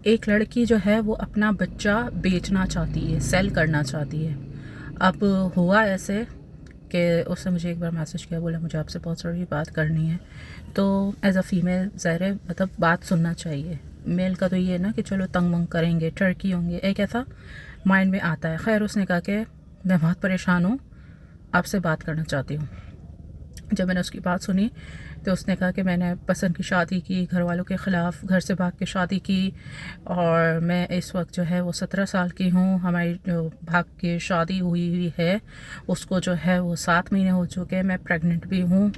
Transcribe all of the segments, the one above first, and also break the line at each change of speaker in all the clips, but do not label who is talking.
एक लड़की जो है वो अपना बच्चा बेचना चाहती है, सेल करना चाहती है। अब हुआ ऐसे कि उसने मुझे एक बार मैसेज किया, बोला मुझे आपसे बहुत सारी बात करनी है। तो एज़ अ फ़ीमेल ज़ाहिर है मतलब बात सुनना चाहिए। मेल का तो ये है ना कि चलो तंग वंग करेंगे, टर्की होंगे, एक ऐसा माइंड में आता है। खैर उसने कहा कि मैं बहुत परेशान हूँ, आपसे बात करना चाहती हूँ। जब मैंने उसकी बात सुनी तो उसने कहा कि मैंने पसंद की शादी की, घर वालों के ख़िलाफ़ घर से भाग के शादी की, और मैं इस वक्त जो है वो 17 साल की हूँ। हमारी जो भाग के शादी हुई है उसको जो है वो 7 महीने हो चुके हैं, मैं प्रेग्नेंट भी हूँ।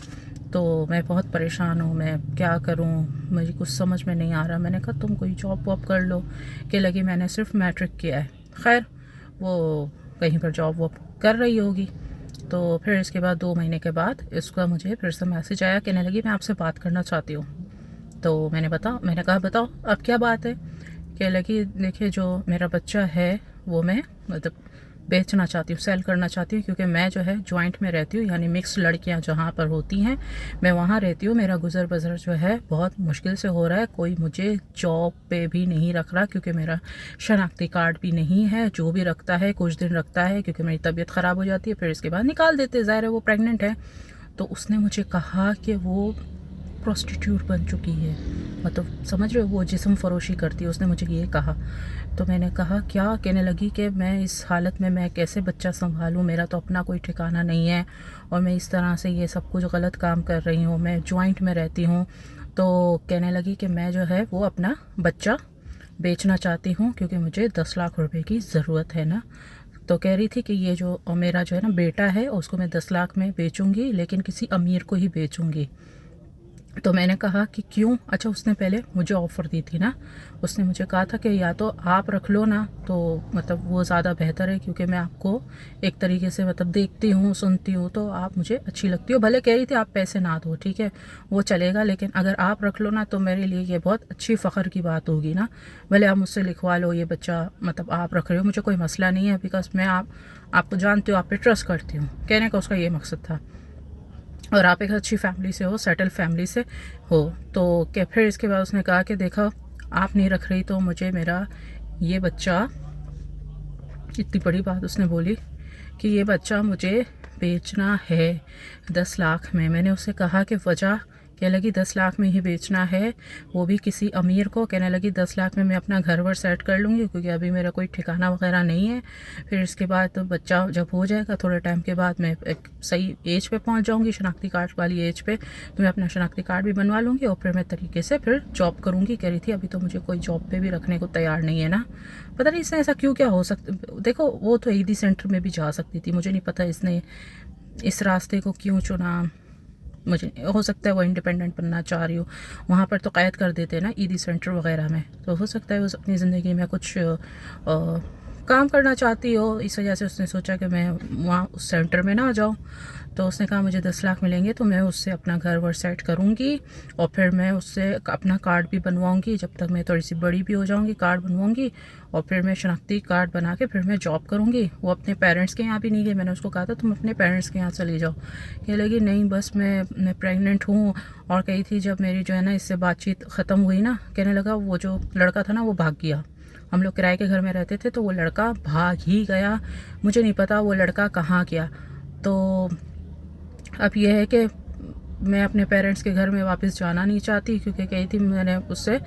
तो मैं बहुत परेशान हूँ, मैं क्या करूँ, मुझे कुछ समझ में नहीं आ रहा। मैंने कहा तुम कोई जॉब वॉब कर लो। कि लगी मैंने सिर्फ मैट्रिक किया है। खैर वो कहीं पर जॉब वॉब कर रही होगी। तो फिर इसके बाद 2 महीने के बाद इसका मुझे फिर से मैसेज आया, कहने लगी मैं आपसे बात करना चाहती हूँ। तो मैंने कहा बताओ अब क्या बात है। कहने लगी देखिए जो मेरा बच्चा है वो मैं मतलब बेचना चाहती हूँ, सेल करना चाहती हूँ, क्योंकि मैं जो है जॉइंट में रहती हूँ, यानी मिक्स लड़कियाँ जहाँ पर होती हैं मैं वहाँ रहती हूँ। मेरा गुज़र बसर जो है बहुत मुश्किल से हो रहा है, कोई मुझे जॉब पे भी नहीं रख रहा, क्योंकि मेरा शनाख्ती कार्ड भी नहीं है। जो भी रखता है कुछ दिन रखता है, क्योंकि मेरी तबीयत ख़राब हो जाती है, फिर इसके बाद निकाल देते, ज़ाहिर है वो प्रेग्नेंट है। तो उसने मुझे कहा कि वो प्रोस्टिट्यूट बन चुकी है, मतलब समझ रहे हो, वो जिस्म फरोशी करती है, उसने मुझे ये कहा। तो मैंने कहा क्या। कहने लगी कि मैं इस हालत में मैं कैसे बच्चा संभालूं, मेरा तो अपना कोई ठिकाना नहीं है, और मैं इस तरह से ये सब कुछ गलत काम कर रही हूँ, मैं जॉइंट में रहती हूँ। तो कहने लगी कि मैं जो है वो अपना बच्चा बेचना चाहती हूँ, क्योंकि मुझे 10 लाख रुपए की ज़रूरत है ना। तो कह रही थी कि ये जो मेरा जो है ना बेटा है उसको मैं 10 लाख में बेचूंगी, लेकिन किसी अमीर को ही बेचूंगी। तो मैंने कहा कि क्यों। अच्छा उसने पहले मुझे ऑफ़र दी थी ना, उसने मुझे कहा था कि या तो आप रख लो ना, तो मतलब वो ज़्यादा बेहतर है, क्योंकि मैं आपको एक तरीके से मतलब देखती हूँ सुनती हूँ तो आप मुझे अच्छी लगती हो। भले कह रही थी आप पैसे ना दो, ठीक है वो चलेगा, लेकिन अगर आप रख लो ना तो मेरे लिए ये बहुत अच्छी फ़ख्र की बात होगी ना। भले आप मुझसे लिखवा लो ये बच्चा, मतलब आप रख रहे हो, मुझे कोई मसला नहीं है, बिकॉज मैं आपको जानती हूँ, आप पे ट्रस्ट करती हूँ। कहने का उसका ये मकसद था, और आप एक अच्छी फैमिली से हो, सेटल फैमिली से हो। तो क्या फिर इसके बाद उसने कहा कि देखो आप नहीं रख रही तो मुझे मेरा ये बच्चा, इतनी बड़ी बात उसने बोली कि ये बच्चा मुझे बेचना है 10 लाख में। मैंने उससे कहा कि वजह। कहने लगी 10 लाख में ही बेचना है, वो भी किसी अमीर को। कहने लगी 10 लाख में मैं अपना घर वर सेट कर लूँगी, क्योंकि अभी मेरा कोई ठिकाना वगैरह नहीं है। फिर इसके बाद तो बच्चा जब हो जाएगा थोड़े टाइम के बाद मैं एक सही एज पे पहुंच जाऊंगी, शनाख्ती कार्ड वाली एज पे, तो मैं अपना शनाख्ती कार्ड भी बनवा लूँगी, और फिर मैं तरीके से फिर जॉब करूँगी। कह रही थी अभी तो मुझे कोई जॉब पे भी रखने को तैयार नहीं है ना। पता नहीं इसने ऐसा क्यों, क्या हो सकता। देखो वो तो ईदी सेंटर में भी जा सकती थी, मुझे नहीं पता इसने इस रास्ते को क्यों चुना। मुझे हो सकता है वो इंडिपेंडेंट बनना चाह रही हो, वहाँ पर तो कैद कर देते हैं ना ईदी सेंटर वगैरह में, तो हो सकता है वो अपनी ज़िंदगी में कुछ काम करना चाहती हो, इस वजह से उसने सोचा कि मैं वहाँ उस सेंटर में ना आ जाऊँ। तो उसने कहा मुझे 10 लाख मिलेंगे तो मैं उससे अपना घर वर सेट करूँगी, और फिर मैं उससे अपना कार्ड भी बनवाऊँगी, जब तक मैं थोड़ी सी बड़ी भी हो जाऊँगी कार्ड बनवाऊँगी, और फिर मैं शनाख्ती कार्ड बना के फिर मैं जॉब करूँगी। वो अपने पेरेंट्स के यहाँ भी नहीं गई, मैंने उसको कहा था तुम अपने पेरेंट्स के यहाँ चली जाओ। कहने लगी नहीं बस मैं प्रेग्नेंट हूँ, और कही थी जब मेरी जो है ना इससे बातचीत ख़त्म हुई ना, कहने लगा वो जो लड़का था ना वो भाग गया। हम लोग किराए के घर में रहते थे तो वो लड़का भाग ही गया, मुझे नहीं पता वो लड़का कहाँ गया। तो अब यह है कि मैं अपने पेरेंट्स के घर में वापस जाना नहीं चाहती, क्योंकि कही थी मैंने उससे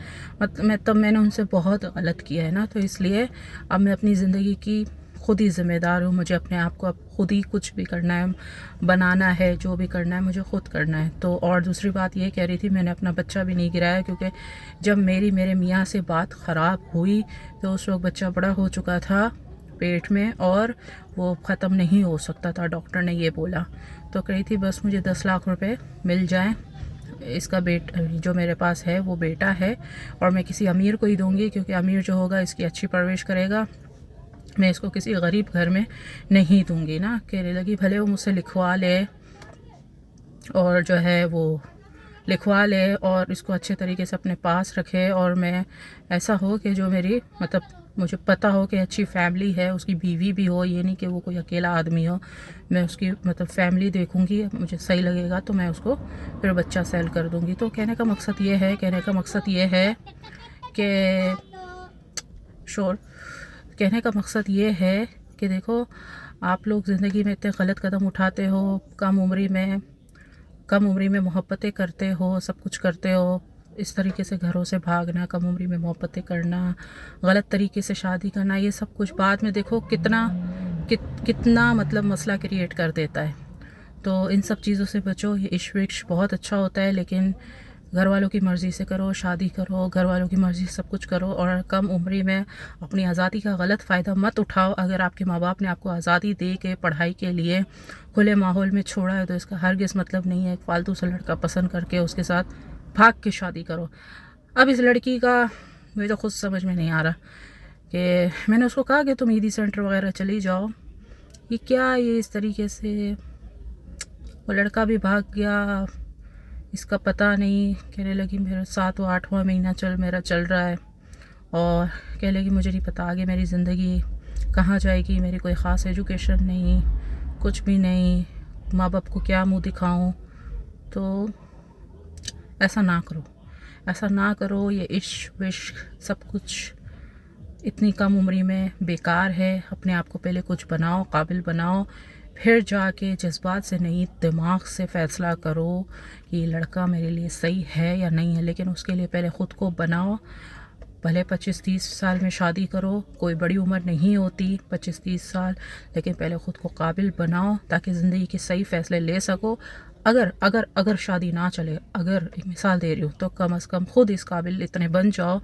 मैंने उनसे बहुत गलत किया है ना, तो इसलिए अब मैं अपनी ज़िंदगी की खुद ही ज़िम्मेदार हूँ। मुझे अपने आप को अब खुद ही कुछ भी करना है, बनाना है, जो भी करना है मुझे खुद करना है। तो और दूसरी बात ये कह रही थी मैंने अपना बच्चा भी नहीं गिराया, क्योंकि जब मेरे मियाँ से बात ख़राब हुई तो उस वक्त बच्चा बड़ा हो चुका था पेट में, और वो ख़त्म नहीं हो सकता था, डॉक्टर ने ये बोला। तो कही थी बस मुझे 10 लाख रुपए मिल जाएं, इसका जो मेरे पास है वो बेटा है, और मैं किसी अमीर को ही दूंगी, क्योंकि अमीर जो होगा इसकी अच्छी परवरिश करेगा, मैं इसको किसी गरीब घर में नहीं दूंगी ना। कहने लगी भले वो मुझसे लिखवा ले, और जो है वो लिखवा ले और इसको अच्छे तरीके से अपने पास रखे, और मैं ऐसा हो कि जो मेरी मतलब मुझे पता हो कि अच्छी फैमिली है, उसकी बीवी भी हो, ये नहीं कि वो कोई अकेला आदमी हो। मैं उसकी मतलब फैमिली देखूंगी, मुझे सही लगेगा तो मैं उसको फिर बच्चा सेल कर दूंगी। तो कहने का मकसद ये है कि श्योर। कहने का मकसद ये है कि देखो, आप लोग ज़िंदगी में इतने गलत कदम उठाते हो, कम उम्री में मोहब्बतें करते हो, सब कुछ करते हो, इस तरीके से घरों से भागना, कम उम्री में मोहब्बतें करना, गलत तरीके से शादी करना, ये सब कुछ बाद में देखो कितना मतलब मसला क्रिएट कर देता है। तो इन सब चीज़ों से बचो। ये इश्क विश्क बहुत अच्छा होता है, लेकिन घर वालों की मर्ज़ी से करो, शादी करो, घर वालों की मर्ज़ी से सब कुछ करो, और कम उम्री में अपनी आज़ादी का गलत फ़ायदा मत उठाओ। अगर आपके माँ बाप ने आपको आज़ादी दे के पढ़ाई के लिए खुले माहौल में छोड़ा है, तो इसका हरगिज़ मतलब नहीं है फालतू सा लड़का पसंद करके उसके साथ भाग के शादी करो। अब इस लड़की का मुझे तो खुद समझ में नहीं आ रहा कि मैंने उसको कहा कि तुम ईदी सेंटर वगैरह चली जाओ, ये क्या, ये इस तरीके से वो लड़का भी भाग गया, इसका पता नहीं। कहने लगी मेरा 7वां 8वां महीना मेरा चल रहा है, और कह लगी मुझे नहीं पता आगे मेरी ज़िंदगी कहाँ जाएगी, मेरी कोई ख़ास एजुकेशन नहीं, कुछ भी नहीं, माँ बाप को क्या मुंह दिखाऊं। तो ऐसा ना करो, ऐसा ना करो। ये इश्क विश्क सब कुछ इतनी कम उम्री में बेकार है। अपने आप को पहले कुछ बनाओ, काबिल बनाओ, फिर जाके जज्बात से नहीं, दिमाग से फ़ैसला करो कि ये लड़का मेरे लिए सही है या नहीं है। लेकिन उसके लिए पहले ख़ुद को बनाओ। भले 25-30 साल में शादी करो, कोई बड़ी उम्र नहीं होती 25-30 साल, लेकिन पहले ख़ुद को काबिल बनाओ ताकि ज़िंदगी के सही फ़ैसले ले सको। अगर शादी ना चले, अगर एक मिसाल दे रही हूँ, तो कम से कम ख़ुद इस काबिल इतने बन जाओ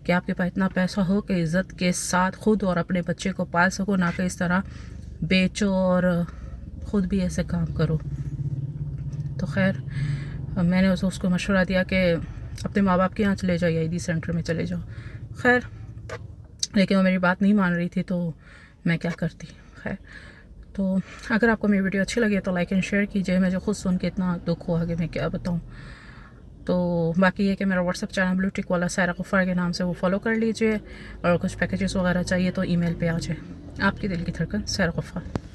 कि आपके पास इतना पैसा हो कि इज़्ज़त के साथ ख़ुद और अपने बच्चे को पाल सको, ना कि इस तरह बेचो और ख़ुद भी ऐसे काम करो। तो खैर, मैंने उसको मशवरा दिया कि अपने माँ बाप के यहाँ चले जाओ या ईदी सेंटर में चले जाओ। खैर, लेकिन वो मेरी बात नहीं मान रही थी, तो मैं क्या करती। खैर, तो अगर आपको मेरी वीडियो अच्छी लगे तो लाइक एंड शेयर कीजिए। मुझे खुद सुन के इतना दुख हुआ कि मैं क्या बताऊँ। तो बाकी ये कि मेरा व्हाट्सअप चैनल ब्लू टिक वाला सायरा गफ्फार के नाम से वो फॉलो कर लीजिए, और कुछ पैकेजेस वगैरह चाहिए तो ईमेल पे आ जाए। आपके दिल की धड़कन, सायरा गफ्फार।